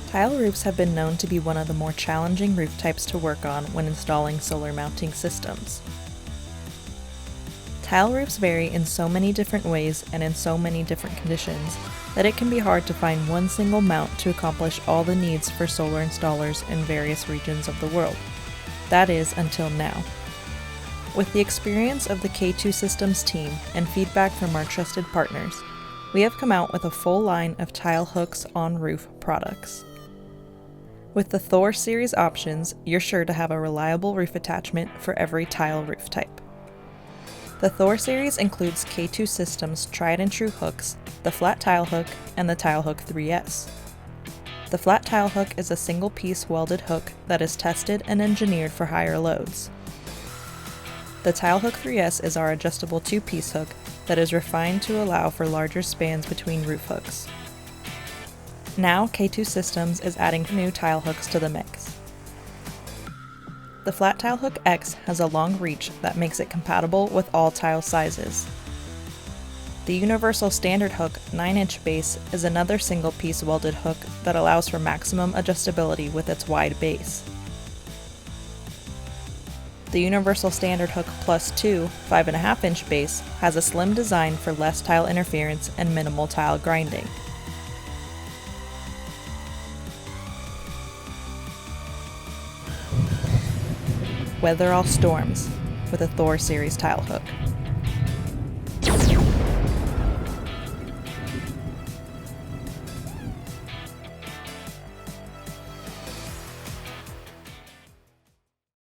Tile roofs have been known to be one of the more challenging roof types to work on when installing solar mounting systems. Tile roofs vary in so many different ways and in so many different conditions that it can be hard to find one single mount to accomplish all the needs for solar installers in various regions of the world. That is, until now. With the experience of the K2 Systems team and feedback from our trusted partners, we have come out with a full line of tile hooks on roof products. With the Thor series options, you're sure to have a reliable roof attachment for every tile roof type. The Thor series includes K2 Systems tried and true hooks, the flat tile hook, and the Tile Hook 3S. The flat tile hook is a single-piece welded hook that is tested and engineered for higher loads. The Tile Hook 3S is our adjustable two-piece hook that is refined to allow for larger spans between roof hooks. Now K2 Systems is adding new tile hooks to the mix. The Flat Tile Hook X has a long reach that makes it compatible with all tile sizes. The Universal Standard Hook 9-inch base is another single-piece welded hook that allows for maximum adjustability with its wide base. The Universal Standard Hook Plus 2 5.5-inch base has a slim design for less tile interference and minimal tile grinding. Weather all storms with a Thor series tile hook.